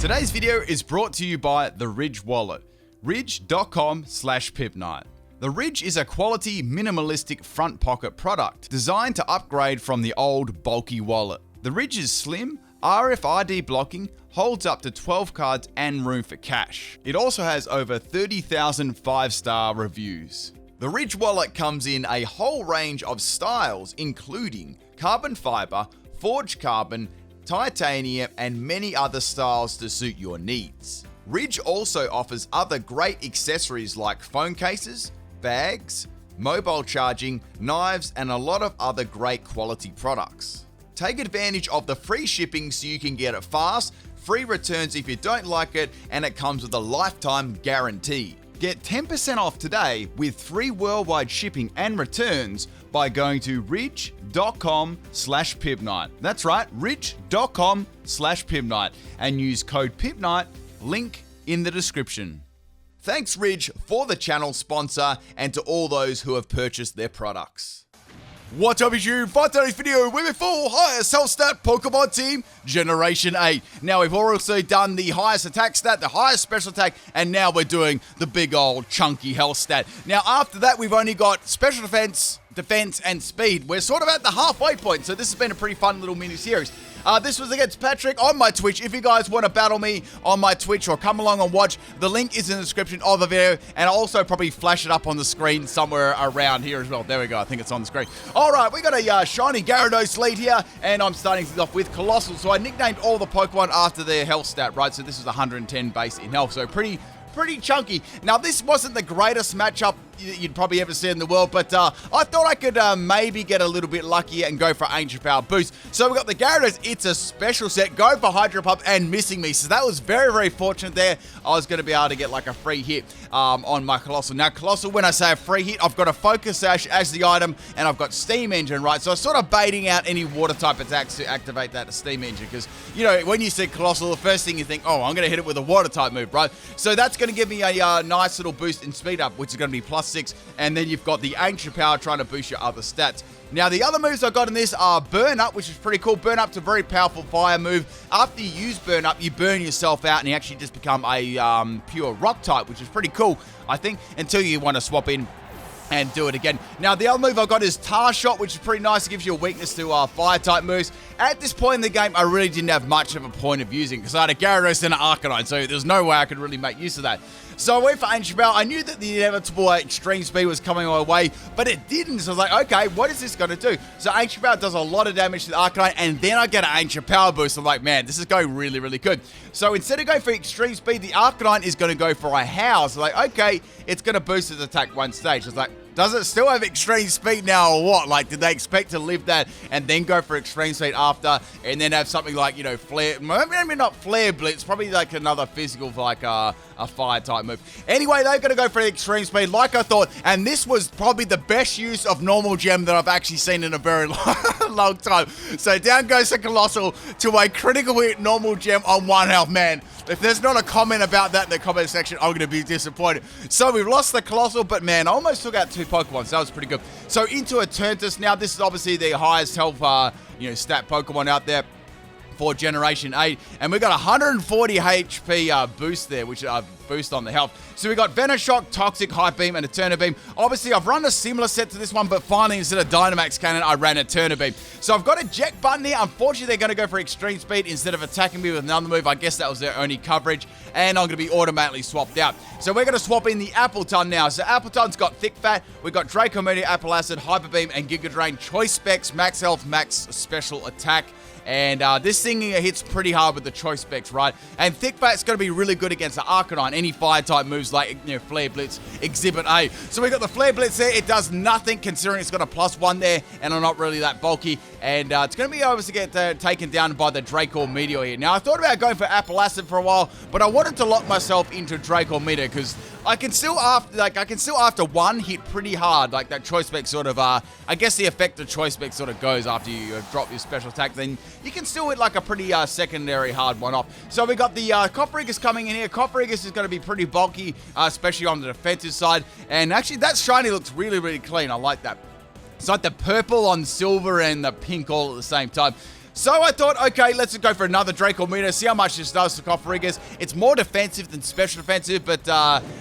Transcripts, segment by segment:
Today's video is brought to you by the Ridge wallet, ridge.com/PIMPNITE. The Ridge is a quality, minimalistic front pocket product designed to upgrade from the old, bulky wallet. The Ridge is slim, RFID blocking, holds up to 12 cards and room for cash. It also has over 30,000 5-star reviews. The Ridge wallet comes in a whole range of styles, including carbon fiber, forged carbon, titanium, and many other styles to suit your needs. Ridge also offers other great accessories like phone cases, bags, mobile charging, knives, and a lot of other great quality products. Take advantage of the free shipping so you can get it fast, free returns if you don't like it, and it comes with a lifetime guarantee. Get 10% off today with free worldwide shipping and returns by going to ridge.com/PIMPNITE. That's right, ridge.com/PIMPNITE, and use code PIMPNITE, link in the description. Thanks Ridge for the channel sponsor and to all those who have purchased their products. What's up YouTube? For today's video, we're with full highest health stat Pokemon team, Generation 8. Now we've also done the highest attack stat, the highest special attack, and now we're doing the big old chunky health stat. Now after that, we've only got special defense, and speed. We're sort of at the halfway point, so this has been a pretty fun little mini series. This was against Patrick on my Twitch. If you guys want to battle me on my Twitch or come along and watch, the link is in the description of the video, and I'll also probably flash it up on the screen somewhere around here as well. There we go. I think it's on the screen. All right, we got a shiny Gyarados lead here, and I'm starting things off with Colossal. So I nicknamed all the Pokemon after their health stat, right? So this is 110 base in health, so pretty chunky. Now, this wasn't the greatest matchup you'd probably ever see in the world, but I thought I could maybe get a little bit luckier and go for Ancient Power Boost. So we got the Gyarados, it's a special set, go for Hydro Pump and missing me. So that was very, very fortunate there. I was going to be able to get like a free hit on my Colossal. Now, Colossal, when I say a free hit, I've got a Focus Sash as the item, and I've got Steam Engine, right? So I'm sort of baiting out any water type attacks to activate that Steam Engine, because, you know, when you see Colossal, the first thing you think, oh, I'm going to hit it with a water type move, right? So that's going to give me a nice little boost in speed up, which is going to be +6, and then you've got the Ancient Power trying to boost your other stats. Now, the other moves I got in this are Burn Up, which is pretty cool. Burn Up's a very powerful fire move. After you use Burn Up, you burn yourself out, and you actually just become a pure rock type, which is pretty cool, I think, until you want to swap in and do it again. Now, the other move I got is Tar Shot, which is pretty nice. It gives you a weakness to fire-type moves. At this point in the game, I really didn't have much of a point of using, because I had a Gyarados and an Arcanine, so there's no way I could really make use of that. So I went for Ancient Power. I knew that the inevitable extreme speed was coming my way, but it didn't. So I was like, okay, what is this going to do? So Ancient Power does a lot of damage to the Arcanine, and then I get an Ancient Power boost. I'm like, man, this is going really, really good. So instead of going for extreme speed, the Arcanine is going to go for a Howl. So like, okay, it's going to boost its attack one stage. I was like, does it still have extreme speed now or what? Like, did they expect to live that and then go for extreme speed after, and then have something like, you know, Flare, maybe not Flare Blitz, probably like another physical, like a fire type move. Anyway, they're going to go for extreme speed like I thought, and this was probably the best use of normal gem that I've actually seen in a very long time. So down goes the Colossal to a critical hit normal gem on 1 health. Man, if there's not a comment about that in the comment section, I'm going to be disappointed. So we've lost the Colossal, but man, I almost took out 2 Pokemon, so that was pretty good. So into Eternatus. Now, this is obviously the highest health, stat Pokemon out there for Generation 8, and we got 140 HP boost there, which boost on the health. So we got Venoshock, Toxic, Hype Beam, and Eterna Beam. Obviously, I've run a similar set to this one, but finally, instead of Dynamax Cannon, I ran Eterna Beam. So I've got a Eject button here. Unfortunately, they're going to go for extreme speed instead of attacking me with another move. I guess that was their only coverage, and I'm going to be automatically swapped out. So we're going to swap in the Appleton now. So Appleton's got Thick Fat. We've got Draco Meteor, Apple Acid, Hyper Beam, and Giga Drain. Choice Specs, Max Health, Max Special Attack. And this thing hits pretty hard with the choice specs, right? And Thick Fat's going to be really good against the Arcanine. Any fire-type moves like, you know, Flare Blitz, Exhibit A. So we got the Flare Blitz there. It does nothing considering it's got a +1 there, and I'm not really that bulky. And it's going to be able to get taken down by the Draco Meteor here. Now, I thought about going for Apple Acid for a while, but I wanted to lock myself into Draco Meteor because I can still after one hit pretty hard, like that choice spec sort of, I guess the effect of choice spec sort of goes after you drop your special attack, then you can still hit like a pretty secondary hard one off. So we got the Copperigis coming in here. Copperigis is going to be pretty bulky, especially on the defensive side, and actually that shiny looks really, really clean. I like that. It's like the purple on silver and the pink all at the same time. So I thought, okay, let's just go for another Draco meter, see how much this does to Cofferiggers. It's more defensive than special defensive, but,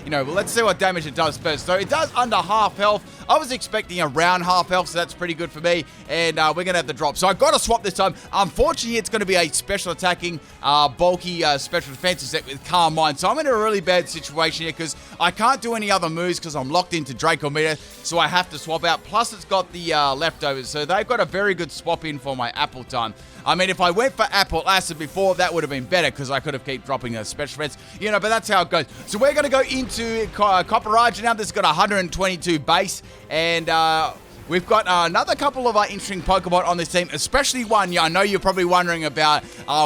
let's see what damage it does first. So it does under half health. I was expecting around half health, so that's pretty good for me. And we're going to have the drop. So I've got to swap this time. Unfortunately, it's going to be a special attacking, bulky special defensive set with Calm Mind. So I'm in a really bad situation here because I can't do any other moves because I'm locked into Draco meter. So I have to swap out. Plus, it's got the leftovers. So they've got a very good swap in for my Apple time. I mean, if I went for Apple Acid before, that would have been better because I could have kept dropping a special defense, but that's how it goes. So we're going to go into Copperage now. This has got 122 base, and we've got another couple of interesting Pokemon on this team, especially one. Yeah, I know you're probably wondering about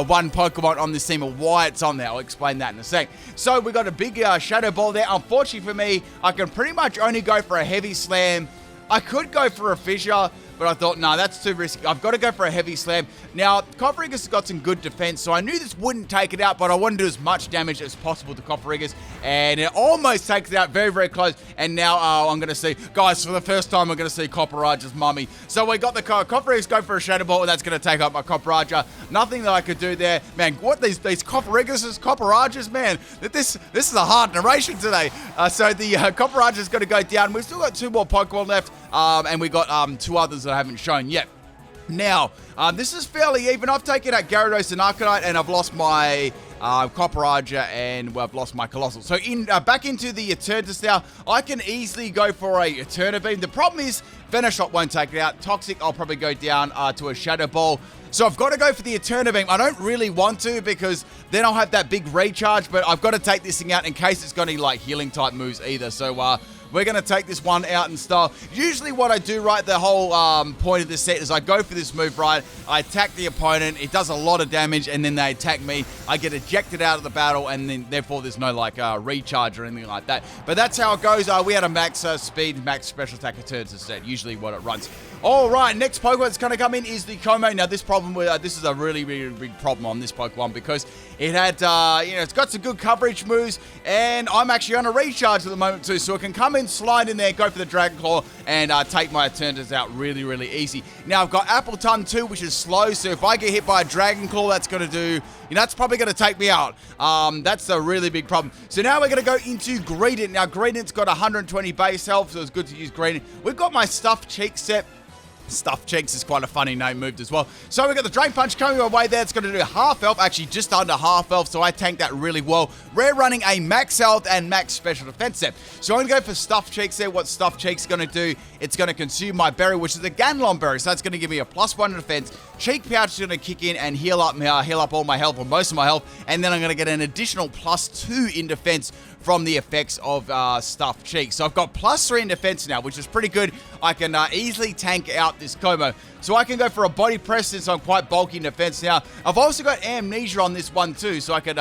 one Pokemon on this team and why it's on there. I'll explain that in a sec. So we got a big Shadow Ball there. Unfortunately for me, I can pretty much only go for a Heavy Slam. I could go for a Fissure, but I thought, no, that's too risky. I've got to go for a Heavy Slam. Now, Cofferiggers has got some good defense, so I knew this wouldn't take it out, but I wanted to do as much damage as possible to Cofferiggers, and it almost takes it out, very, very close. And now I'm going to see, guys, for the first time, we're going to see Copperage's mummy. So we got the Cofferiggers go for a Shadow Ball, and that's going to take out my Copperager. Nothing that I could do there. Man, what these Cofferiggers, Copperages, man, this is a hard narration today. So the Copperager is going to go down. We've still got 2 more Pokemon left, and we got 2 others that I haven't shown yet. Now, this is fairly even. I've taken out Gyarados and Arcanine, and I've lost my Copperager, and I've lost my Colossal. So back into the Eternatus now. I can easily go for a Eterna Beam. The problem is Venoshock won't take it out. Toxic, I'll probably go down to a Shadow Ball. So I've got to go for the Eterna Beam. I don't really want to because then I'll have that big recharge, but I've got to take this thing out in case it's got any like healing type moves either. So we're going to take this one out in style. Usually what I do, right, the whole point of this set is I go for this move, right, I attack the opponent, it does a lot of damage, and then they attack me. I get ejected out of the battle, and then therefore there's no like recharge or anything like that. But that's how it goes. We had a max speed, max special attack returns instead, usually what it runs. All right, next Pokemon that's going to come in is the Como. Now this problem, this is a really, really big problem on this Pokemon because it had, it's got some good coverage moves, and I'm actually on a recharge at the moment too, so it can come in, slide in there, go for the Dragon Claw, and take my Eternatus out really, really easy. Now I've got Apple Tongue too, which is slow, so if I get hit by a Dragon Claw, that's going to do, that's probably going to take me out. That's a really big problem. So now we're going to go into Greedent. Now Greedent's got 120 base health, so it's good to use Greedent. We've got my Stuffed Cheek set. Stuffed Cheeks is quite a funny name moved as well. So we've got the Drain Punch coming our way there. It's going to do half health, actually just under half health, so I tanked that really well. We're running a max health and max special defense set. So I'm going to go for Stuffed Cheeks there. What Stuffed Cheeks is going to do, it's going to consume my berry, which is a Ganlon berry, so that's going to give me a +1 defense. Cheek Pouch is going to kick in and heal up all my health, or most of my health, and then I'm going to get an additional +2 in defense from the effects of Stuffed Cheeks. So I've got +3 in defense now, which is pretty good. I can easily tank out this Como. So I can go for a Body Press since I'm quite bulky in defense now. I've also got Amnesia on this one too, so I could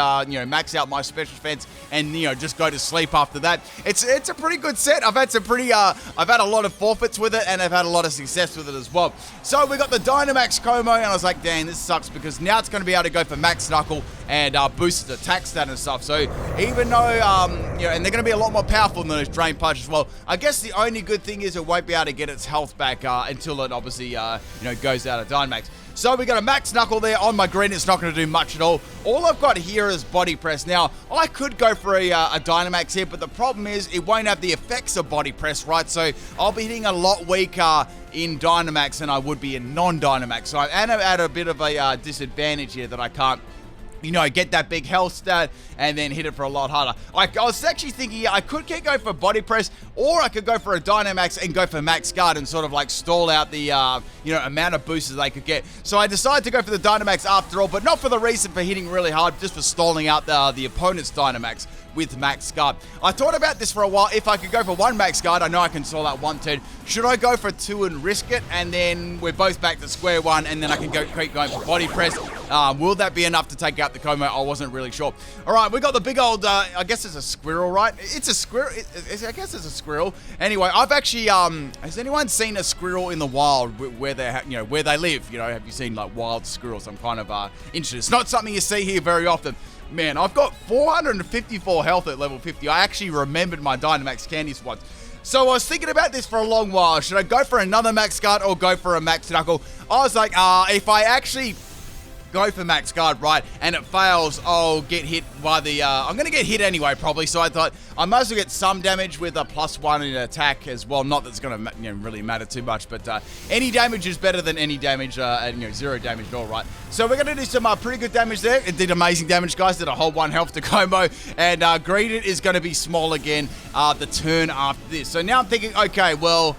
max out my special defense and just go to sleep after that. It's a pretty good set. I've had some pretty I've had a lot of forfeits with it, and I've had a lot of success with it as well. So we got the Dynamax Como, and I was like, dang, this sucks because now it's going to be able to go for Max Knuckle and boost its attack stat and stuff. So even though and they're going to be a lot more powerful than those Drain Punch as well. I guess the only good thing is it won't be able to get its health back until it obviously goes out of Dynamax. So we got a Max Knuckle there on my green. It's not going to do much at all. All I've got here is Body Press. Now, I could go for a Dynamax here, but the problem is it won't have the effects of Body Press, right? So I'll be hitting a lot weaker in Dynamax than I would be in non-Dynamax. So I'm at a bit of a disadvantage here that I can't get that big health stat and then hit it for a lot harder. I was actually thinking I could go for Body Press, or I could go for a Dynamax and go for Max Guard and sort of like stall out the amount of boosters they could get. So I decided to go for the Dynamax after all, but not for the reason for hitting really hard, just for stalling out the opponent's Dynamax with Max Guard. I thought about this for a while. If I could go for one Max Guard, I know I can stall out one turn. Should I go for 2 and risk it, and then we're both back to square one, and then I can keep going for Body Press? Will that be enough to take out the Como? I wasn't really sure. All right, we got the big old, I guess it's a squirrel, right? It's a squirrel. I guess it's a squirrel. Anyway, I've actually, has anyone seen a squirrel in the wild where they live? Have you seen like wild squirrels? I'm kind of interested. It's not something you see here very often. Man, I've got 454 health at level 50. I actually remembered my Dynamax candies once. So I was thinking about this for a long while. Should I go for another Max Guard or go for a Max Knuckle? I was like, if I actually go for max guard, right, and it fails, I'll get hit by the, I'm going to get hit anyway, probably, so I thought I might as well get some damage with a +1 in attack as well. Not that it's going to really matter too much, but any damage is better than any damage, and 0 damage at all, right? So we're going to do some pretty good damage there. It did amazing damage, guys. Did a whole 1 health to combo, and Greedent is going to be small again the turn after this. So now I'm thinking, okay, well,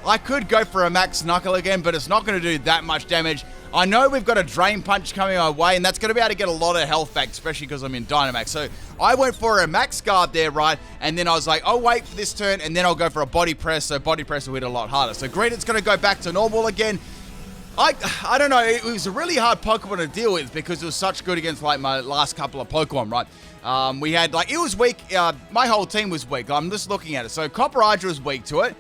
I could go for a max knuckle again, but it's not going to do that much damage. I know we've got a Drain Punch coming our way, and that's going to be able to get a lot of health back, especially because I'm in Dynamax. So I went for a max guard there, right? And then I was like, I'll wait for this turn, and then I'll go for a body press, so body press will hit a lot harder. So Greedent's going to go back to normal again. I don't know, it was a really hard Pokemon to deal with because it was such good against, like, my last couple of Pokemon, right? We had, like, it was weak. My whole team was weak. I'm just looking at it. So Copper Hydra was weak to it.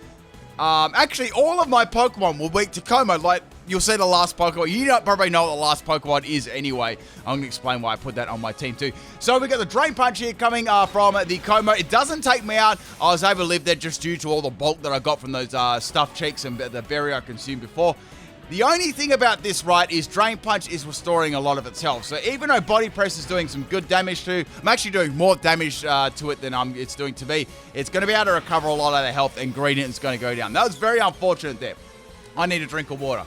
Actually, all of my Pokemon were weak to Como. Like, you'll see the last Pokemon. You probably know what the last Pokemon is anyway. I'm going to explain why I put that on my team too. So we got the Drain Punch here coming from the Como. It doesn't take me out. I was able to live there just due to all the bulk that I got from those stuffed cheeks and the berry I consumed before. The only thing about this, right, is Drain Punch is restoring a lot of its health. So even though Body Press is doing some good damage to, I'm actually doing more damage to it than it's doing to me. It's going to be able to recover a lot of the health, and Greedent is going to go down. That was very unfortunate there. I need a drink of water.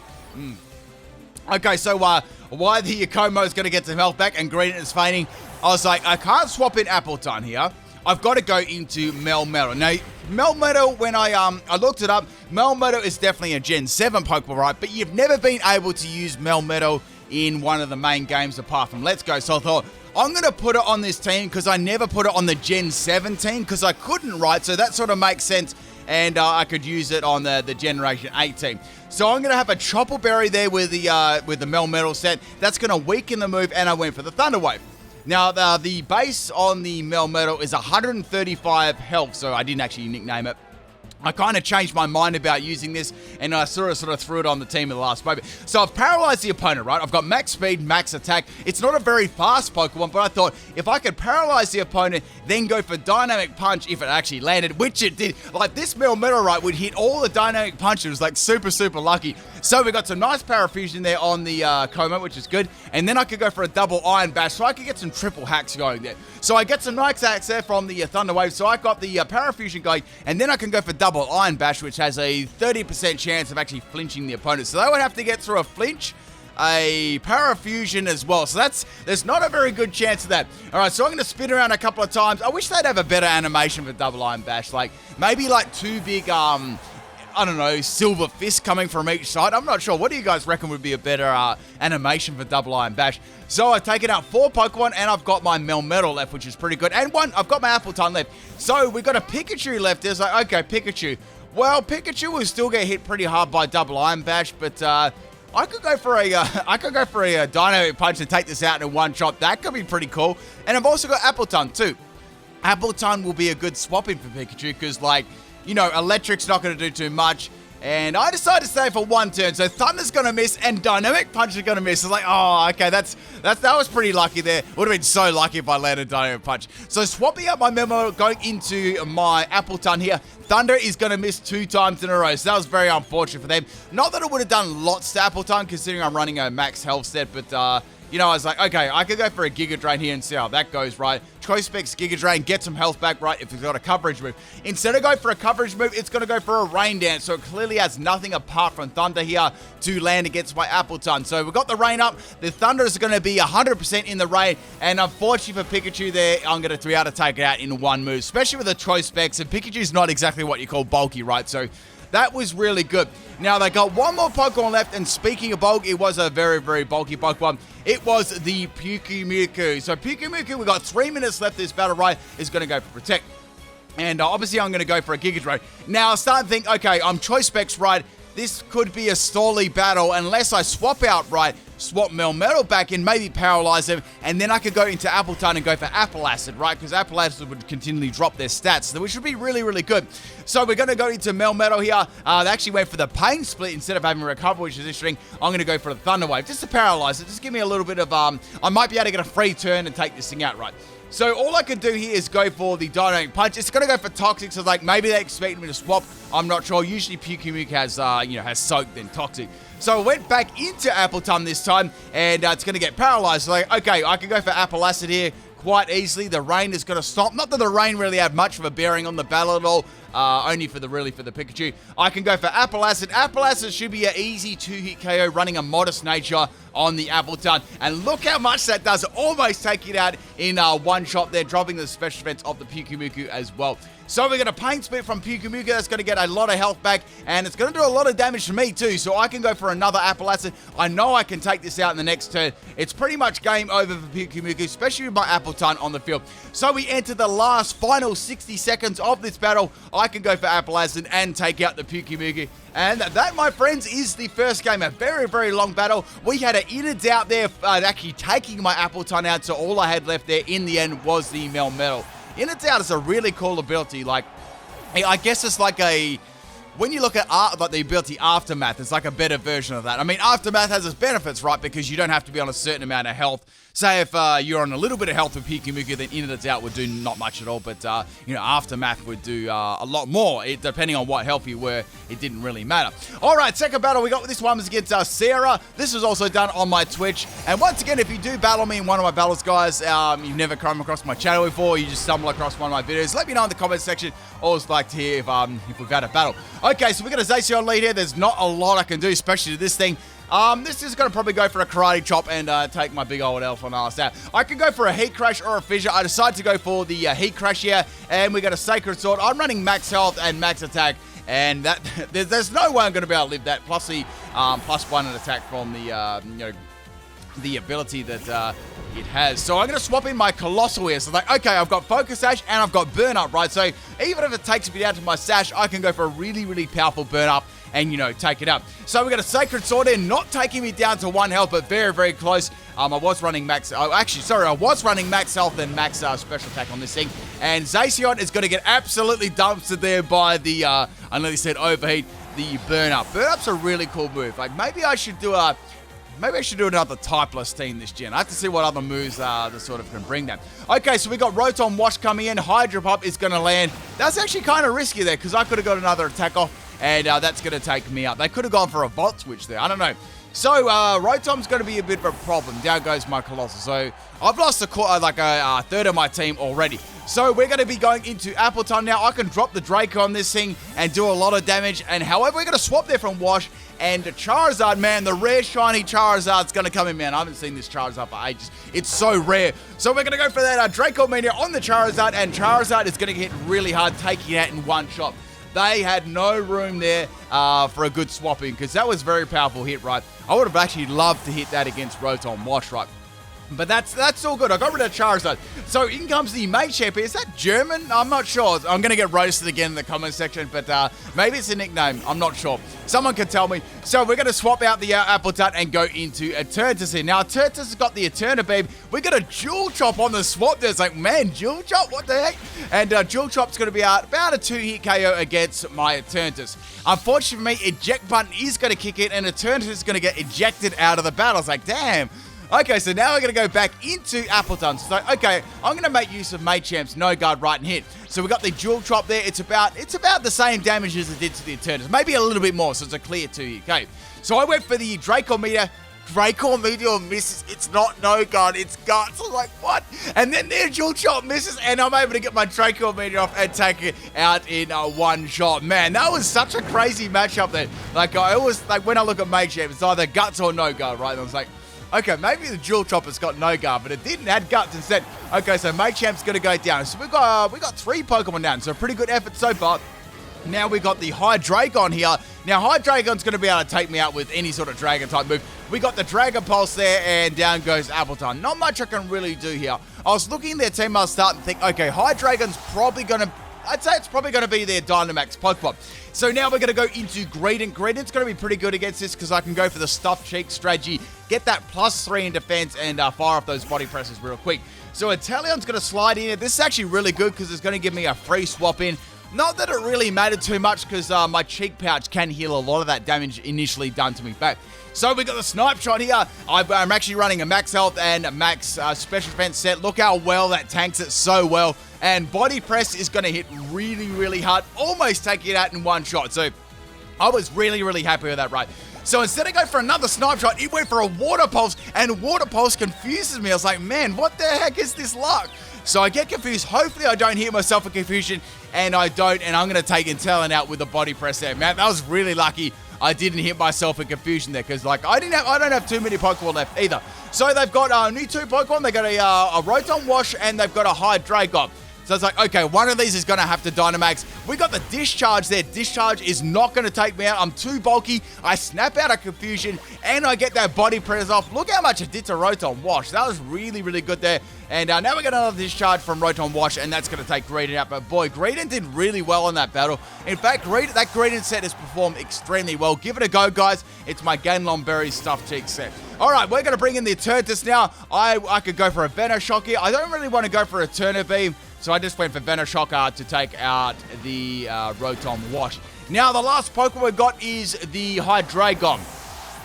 Okay, so why the Como is going to get some health back and Greedent is fainting, I was like, I can't swap in Appleton here. I've got to go into Melmetal. Now, Melmetal, when I looked it up, Melmetal is definitely a Gen 7 Pokemon, right? But you've never been able to use Melmetal in one of the main games apart from Let's Go. So I thought, I'm going to put it on this team because I never put it on the Gen 7 team because I couldn't, right? So that sort of makes sense. And I could use it on the Generation 8 team. So I'm going to have a Chopper Berry there with the Melmetal set. That's going to weaken the move, and I went for the Thunder Wave. Now, the base on the Melmetal is 135 health, so I didn't actually nickname it. I kind of changed my mind about using this, and I sort of threw it on the team in the last moment. So I've paralyzed the opponent, right? I've got max speed, max attack. It's not a very fast Pokemon, but I thought if I could paralyze the opponent, then go for Dynamic Punch if it actually landed, which it did. Like, this Melmetal, right, would hit all the Dynamic Punches. It was, like, super, super lucky. So we got some nice Parafusion there on the Como, which is good. And then I could go for a double Iron Bash, so I could get some triple hacks going there. So I get some nice hacks there from the Thunder Wave. So I got the Parafusion going, and then I can go for double Iron Bash, which has a 30% chance of actually flinching the opponent. So they would have to get through a flinch, a Parafusion as well. So there's not a very good chance of that. All right, so I'm going to spin around a couple of times. I wish they'd have a better animation for double Iron Bash. Like, maybe like 2 big, I don't know, silver fist coming from each side. I'm not sure. What do you guys reckon would be a better animation for double Iron Bash? So I've taken out 4 Pokemon, and I've got my Melmetal left, which is pretty good. And I've got my Appleton left. So we've got a Pikachu left. There's like, okay, Pikachu. Well, Pikachu will still get hit pretty hard by double Iron Bash, but I could go for a Dynamic Punch and take this out in one shot. That could be pretty cool. And I've also got Appleton too. Appleton will be a good swap in for Pikachu because, like, you know, Electric's not going to do too much. And I decided to stay for 1 turn. So Thunder's going to miss and Dynamic Punch is going to miss. It's like, oh, okay, that was pretty lucky there. Would have been so lucky if I landed Dynamic Punch. So swapping out my Memo, going into my Appleton here. Thunder is going to miss 2 times in a row. So that was very unfortunate for them. Not that it would have done lots to Appleton, considering I'm running a max health set, but you know, I was like, okay, I could go for a Giga Drain here and see how that goes, right? Choice Specs Giga Drain, get some health back, right, if it's got a coverage move. Instead of going for a coverage move, it's going to go for a Rain Dance, so it clearly has nothing apart from Thunder here to land against my Appleton. So we've got the Rain up, the Thunder is going to be 100% in the Rain, and unfortunately for Pikachu there, I'm going to be able to take it out in 1 move, especially with the Choice Specs, and Pikachu's not exactly what you call bulky, right? So that was really good. Now, they got 1 more Pokemon left, and speaking of bulk, it was a very, very bulky Pokemon. It was the Pyukumuku. So Pyukumuku, we've got 3 minutes left. This battle, right, is going to go for Protect. And obviously, I'm going to go for a Giga Drain. Now, I start to think, okay, I'm Choice Specs, right? This could be a stally battle unless I swap out, right, swap Melmetal back in, maybe paralyze him, and then I could go into Appleton and go for Apple Acid, right? Because Apple Acid would continually drop their stats, which would be really, really good. So we're going to go into Melmetal here. They actually went for the Pain Split instead of having Recover, which is interesting. I'm going to go for the Thunder Wave just to paralyze it. Just give me a little bit of, I might be able to get a free turn and take this thing out, right? So all I could do here is go for the Dynamic Punch. It's going to go for Toxic, so like maybe they expect me to swap. I'm not sure. Usually Pyukumuku has, has Soak, then Toxic. So I went back into Appleton this time, and it's going to get paralyzed. So like, okay, I can go for Apple Acid here quite easily. The rain is going to stop. Not that the rain really had much of a bearing on the battle at all. Only for the Pikachu. I can go for Apple Acid. Apple Acid should be an easy 2-hit KO running a modest nature on the Appleton. And look how much that does. Almost take it out in one shot there, dropping the special defense of the Pyukumuku as well. So we're going to Pain Spit from Pyukumuku. That's going to get a lot of health back, and it's going to do a lot of damage to me too. So I can go for another Apple Acid. I know I can take this out in the next turn. It's pretty much game over for Pyukumuku, especially with my Appleton on the field. So we enter the last final 60 seconds of this battle. I can go for Apple Acid and take out the Pyukumuku. And that, my friends, is the first game. A very, very long battle. We had an Innards out there actually taking my Appleton out, so all I had left there in the end was the Melmetal. Innards out is a really cool ability. Like, I guess it's like a... When you look at like the ability Aftermath, it's like a better version of that. I mean, Aftermath has its benefits, right? Because you don't have to be on a certain amount of health. Say if you're on a little bit of health with Pyukumuku, then Innards out would do not much at all. But, Aftermath would do a lot more. Depending on what health you were, it didn't really matter. All right, second battle we got with this one was against Sarah. This was also done on my Twitch. And once again, if you do battle me in one of my battles, guys, you've never come across my channel before, you just stumble across one of my videos, let me know in the comments section. Always like to hear if we've had a battle. Okay, so we got a Zacian lead here. There's not a lot I can do, especially to this thing. This is going to probably go for a Karate Chop and take my big old elf on ass out. I could go for a Heat Crash or a Fissure. I decided to go for the Heat Crash here, and we got a Sacred Sword. I'm running max health and max attack, and that there's no way I'm going to be able to live that. Plus the +1 in attack from the ability that it has. So I'm going to swap in my Colossal here. So like, okay, I've got Focus Sash and I've got Burn Up, right? So even if it takes me down to my Sash, I can go for a really, really powerful Burn Up and, take it up. So we got a Sacred Sword in, not taking me down to 1 health, but very, very close. I was running max... I was running max health and max special attack on this thing. And Zacian is going to get absolutely dumpstered there by the, I nearly said overheat, the Burn Up. Burn Up's a really cool move. Like, maybe I should do another typeless team this gen. I have to see what other moves that sort of can bring that. Okay, so we got Rotom Wash coming in. Hydro Pump is going to land. That's actually kind of risky there because I could have got another attack off, and that's going to take me up. They could have gone for a Volt Switch there. I don't know. So Rotom's going to be a bit of a problem. Down goes my Colossal. So I've lost a third of my team already. So we're going to be going into Appleton now. I can drop the Draco on this thing and do a lot of damage. And however, we're going to swap there from Wash. And the Charizard, man, the rare shiny Charizard's going to come in, man. I haven't seen this Charizard for ages. It's so rare. So we're going to go for that Draco Mania on the Charizard. And Charizard is going to hit really hard, taking it out in one shot. They had no room there for a good swapping because that was a very powerful hit, right? I would have actually loved to hit that against Rotom Wash, right? But that's all good. I got rid of Charizard. So in comes the main champion. Is that German? I'm not sure. I'm going to get roasted again in the comment section, but maybe it's a nickname. I'm not sure. Someone can tell me. So we're going to swap out the Appleton and go into Eternatus here. Now, Eternatus has got the Eternababe. We got a Dual Chop on the swap there. It's like, man, Dual Chop? What the heck? And Dual Chop's going to be about a 2-hit KO against my Eternatus. Unfortunately for me, Eject button is going to kick in, and Eternatus is going to get ejected out of the battle. It's like, damn. Okay, so now we're going to go back into Appleton. So, okay, I'm going to make use of Machamp's No Guard Right and Hit. So we got the Dual Chop there. It's about the same damage as it did to the Eternatus. Maybe a little bit more, so it's a clear 2. Okay, so I went for the Draco Meteor. Draco Meteor misses. It's not No Guard, it's Guts. I was like, what? And then their Dual Chop misses, and I'm able to get my Draco Meteor off and take it out in one shot. Man, that was such a crazy matchup there. Like, I always, when I look at Machamp, it's either Guts or No Guard, right? And I was like, okay, maybe the Dual Chopper's got No Guard, but it didn't add Guts instead. Okay, so Machamp's going to go down. So we got 3 Pokemon down, so a pretty good effort so far. Now we got the Hydreigon here. Now Hydreigon's going to be able to take me out with any sort of Dragon type move. We got the Dragon Pulse there, and down goes Appleton. Not much I can really do here. I was looking at their team, I was starting to think, okay, Hydreigon's probably going to... I'd say it's probably going to be their Dynamax Pokemon. So now we're going to go into Greedent. Greedent's going to be pretty good against this because I can go for the Stuffed Cheek strategy, get that +3 in defense, and fire off those body presses real quick. So Inteleon's going to slide in. This is actually really good because it's going to give me a free swap in. Not that it really mattered too much because my Cheek Pouch can heal a lot of that damage initially done to me back. So we got the Snipe Shot here. I'm actually running a max health and a max special defense set. Look how well that tanks it so well. And Body Press is going to hit really, really hard. Almost taking it out in one shot. So I was really, really happy with that, right? So instead of going for another snipe shot, it went for a water pulse, and water pulse confuses me. I was like, man, what the heck is this luck? So I get confused. Hopefully I don't hit myself with confusion, and I don't, and I'm going to take Intellan out with the body press there. Man, that was really lucky I didn't hit myself with confusion there, because like I don't have too many Pokemon left either. So they've got new 2 Pokemon. They got a Rotom Wash, and they've got a Hydreigon. So it's like, okay, one of these is going to have to Dynamax. We got the Discharge there. Discharge is not going to take me out. I'm too bulky. I snap out of confusion, and I get that body press off. Look how much it did to Rotom Wash. That was really, really good there. And now we got another Discharge from Rotom Wash, and that's going to take Greedent out. But boy, Greedent did really well in that battle. In fact, that Greedent set has performed extremely well. Give it a go, guys. It's my Ganlon Berry Stuffed Cheek set. All right, we're going to bring in the Eternatus now. I could go for a Venoshock here. I don't really want to go for a Eterna Beam, so I just went for Venoshock to take out the Rotom Wash. Now, the last Pokemon we got is the Hydreigon.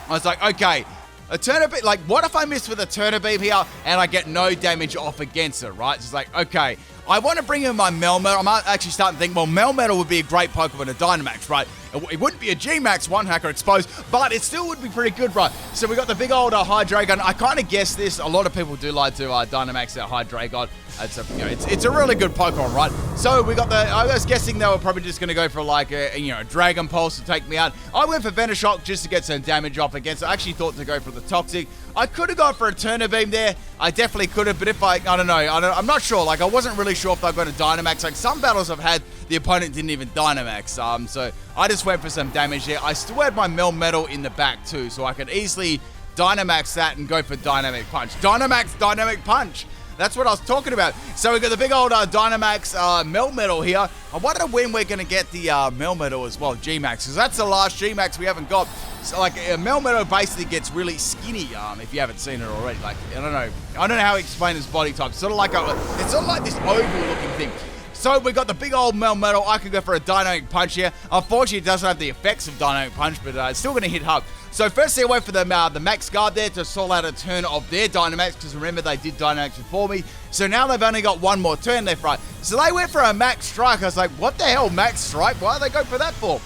I was like, okay, Eterna Beam, like, what if I miss with a Eterna Beam here and I get no damage off against it, right? So it's like, okay, I want to bring in my Melmetal. I'm actually starting to think, well, Melmetal would be a great Pokemon to Dynamax, right? It wouldn't be a G-Max one hacker exposed, but it still would be pretty good, right? So we got the big old Hydreigon. I kind of guessed this. A lot of people do like to Dynamax their Hydreigon. It's a really good Pokemon, right? So we got I was guessing they were probably just going to go for like a Dragon Pulse to take me out. I went for Venoshock just to get some damage off against it. I actually thought to go for the Toxic. I could have gone for a Eterna Beam there. I definitely could have, but if I don't know. I'm not sure. Like, I wasn't really sure if they're going to Dynamax. Like, some battles I've had, the opponent didn't even Dynamax. So I just went for some damage there. I still had my Melmetal in the back too, so I could easily Dynamax that and go for Dynamic Punch. Dynamax, Dynamic Punch. That's what I was talking about. So we got the big old Dynamax Melmetal here. I wonder when we're going to get the Melmetal as well, G-Max, because that's the last G-Max we haven't got. So like Melmetal basically gets really skinny if you haven't seen it already. Like, I don't know how to explain his body type. It's sort of like this oval looking thing. So we got the big old Melmetal. I could go for a Dynamic Punch here. Unfortunately, it doesn't have the effects of Dynamic Punch, but it's still going to hit hard. So firstly, I went for the Max Guard there to stall out a turn of their Dynamax, because remember, they did Dynamax before me. So now they've only got one more turn left, right? So they went for a Max Strike. I was like, what the hell, Max Strike? Why did they go for that for?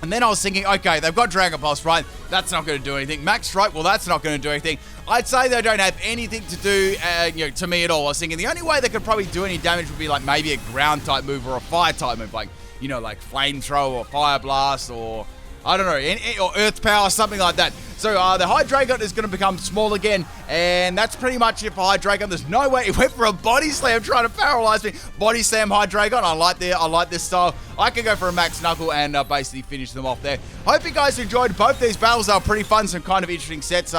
And then I was thinking, okay, they've got Dragon Pulse, right? That's not going to do anything. Max Strike, well, that's not going to do anything. I'd say they don't have anything to do, to me at all. I was thinking the only way they could probably do any damage would be like maybe a ground type move or a fire type move, like, like Flamethrower or Fire Blast or, I don't know, or Earth Power, something like that. So the Hydreigon is going to become small again, and that's pretty much it for Hydreigon. There's no way. It went for a Body Slam trying to paralyze me. Body Slam Hydreigon. I like this style. I can go for a Max Knuckle and basically finish them off there. Hope you guys enjoyed both these battles. They were pretty fun. Some kind of interesting sets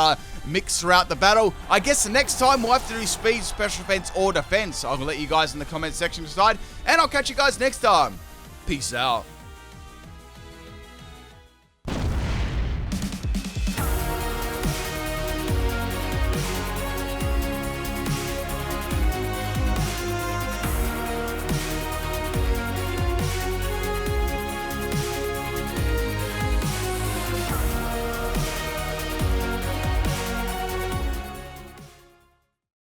mixed throughout the battle. I guess the next time we'll have to do Speed, Special Defense, or Defense. I'll let you guys in the comment section decide, and I'll catch you guys next time. Peace out.